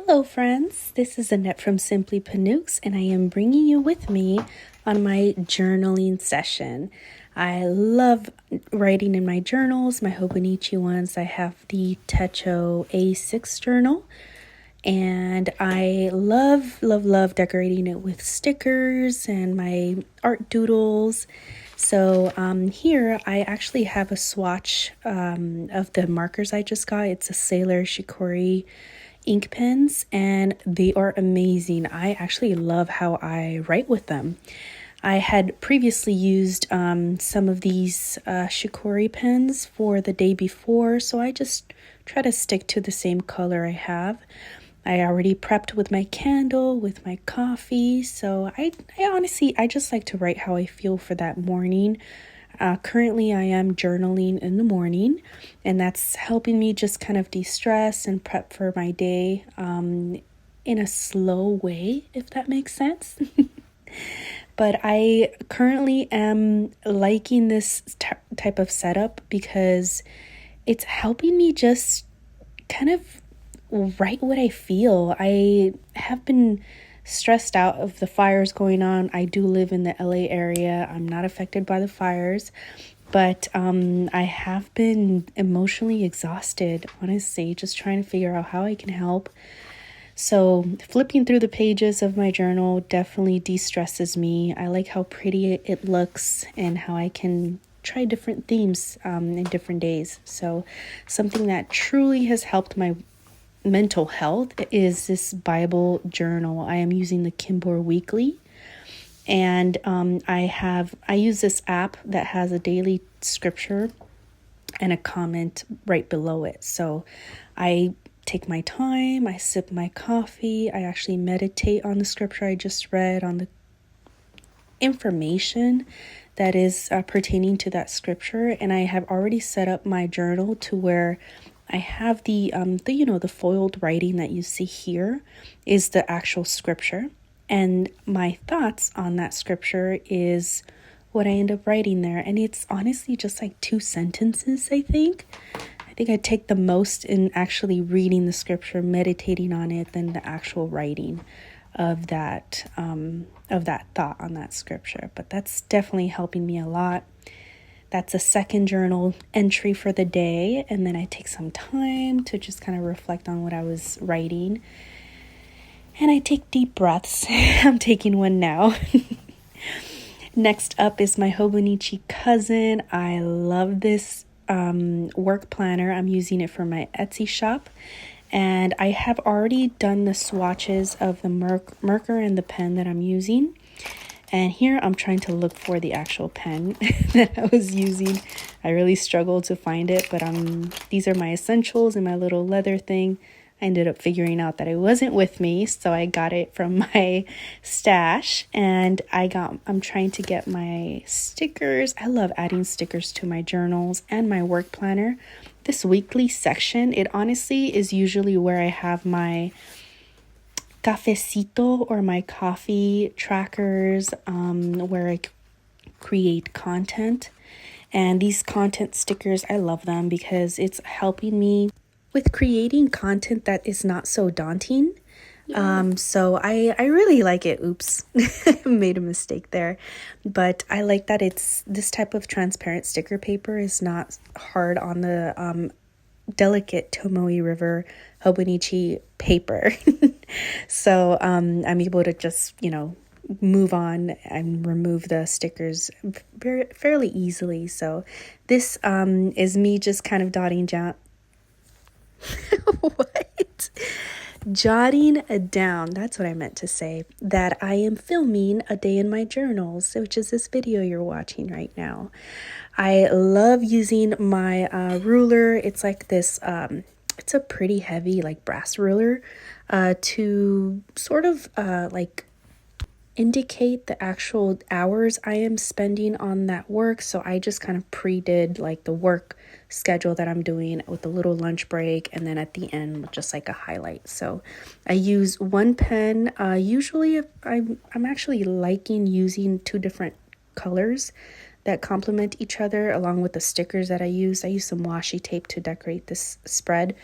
Hello friends, this is Annette from Simply Panux and I am bringing you with me on my journaling session. I love writing in my journals, my Hobonichi ones. I have the Techo A6 journal and I love decorating it with stickers and my art doodles. So here I actually have a swatch of the markers I just got. It's a Sailor Shikori ink pens and they are amazing. I actually love how I write with them. I had previously used some of these Shikori pens for the day before, so I just try to stick to the same color I have. I already prepped with my candle, with my coffee, so I honestly, I just like to write how I feel for that morning. Currently, I am journaling in the morning, and that's helping me just kind of de-stress and prep for my day in a slow way, if that makes sense. But I currently am liking this type of setup because it's helping me just kind of write what I feel. I have been stressed out of the fires going on. I do live in the LA area. I'm not affected by the fires, but I have been emotionally exhausted, honestly, just trying to figure out how I can help. So flipping through the pages of my journal definitely de-stresses me. I like how pretty it looks and how I can try different themes in different days. So something that truly has helped my mental health is this Bible journal. I am using the Kinbor weekly, and I use this app that has a daily scripture and a comment right below it. So I take my time, I sip my coffee, I actually meditate on the scripture I just read, on the information that is pertaining to that scripture, and I have already set up my journal to where I have the foiled writing that you see here is the actual scripture, and my thoughts on that scripture is what I end up writing there. And it's honestly just like 2 sentences, I think. I take the most in actually reading the scripture, meditating on it, than the actual writing of that thought on that scripture. But that's definitely helping me a lot. That's a second journal entry for the day. And then I take some time to just kind of reflect on what I was writing. And I take deep breaths. I'm taking one now. Next up is my Hobonichi cousin. I love this work planner. I'm using it for my Etsy shop. And I have already done the swatches of the marker and the pen that I'm using. And here I'm trying to look for the actual pen that I was using. I really struggled to find it, but these are my essentials in my little leather thing. I ended up figuring out that it wasn't with me, so I got it from my stash. And I'm trying to get my stickers. I love adding stickers to my journals and my work planner. This weekly section, it honestly is usually where I have my cafecito or my coffee trackers, where I create content. And these content stickers, I love them because it's helping me with creating content that is not so daunting. So I really like it. Oops, made a mistake there. But I like that it's this type of transparent sticker paper is not hard on the delicate Tomoe River Hobonichi paper. So I'm able to just, move on and remove the stickers fairly easily. So this is me just kind of dotting down. What? Jotting down, that's what I meant to say, that I am filming a day in my journals, which is this video you're watching right now. I love using my ruler. It's like this, it's a pretty heavy like brass ruler to sort of like indicate the actual hours I am spending on that work. So I just kind of pre-did like the work schedule that I'm doing with a little lunch break, and then at the end just like a highlight. So I use one pen. Usually I'm actually liking using 2 different colors that complement each other along with the stickers that I use. I use some washi tape to decorate this spread,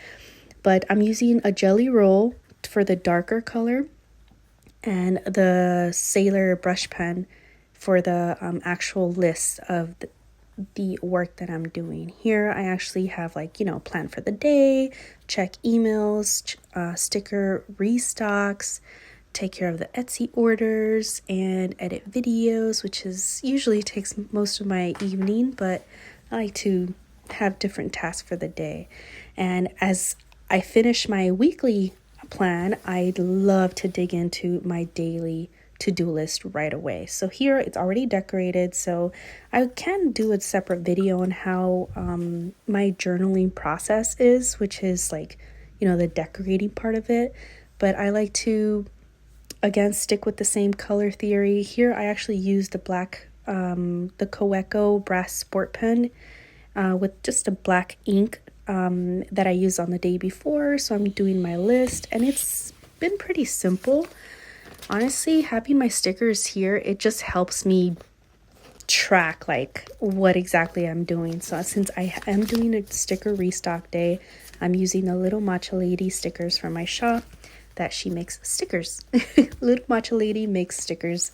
but I'm using a jelly roll for the darker color, and the Sailor brush pen for the actual list of the work that I'm doing. Here I actually have, like, you know, plan for the day, check emails, sticker restocks, take care of the Etsy orders, and edit videos, which is usually takes most of my evening, but I like to have different tasks for the day. And as I finish my weekly plan, I'd love to dig into my daily to-do list right away. So here it's already decorated, so I can do a separate video on how my journaling process is, which is, like, you know, the decorating part of it. But I like to, again, stick with the same color theory. Here I actually use the black, the Coeco brass sport pen with just a black ink that I used on the day before. So I'm doing my list, and it's been pretty simple. Honestly, having my stickers here, it just helps me track, like, what exactly I'm doing. So since I am doing a sticker restock day, I'm using the Little Matcha Lady stickers from my shop that she makes stickers. Little Matcha Lady makes stickers.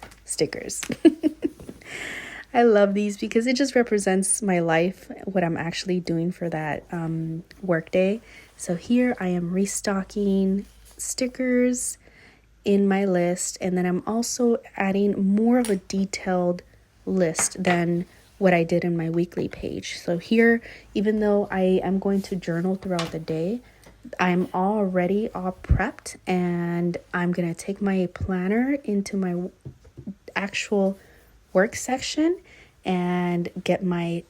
I love these because it just represents my life, what I'm actually doing for that work day. So here I am restocking stickers in my list, and then I'm also adding more of a detailed list than what I did in my weekly page. So here, even though I am going to journal throughout the day, I'm already all prepped, and I'm gonna take my planner into my actual work section and get my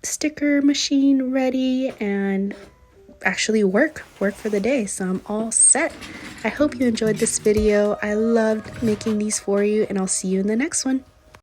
sticker machine ready and actually work for the day. So I'm all set. I hope you enjoyed this video. I loved making these for you, and I'll see you in the next one.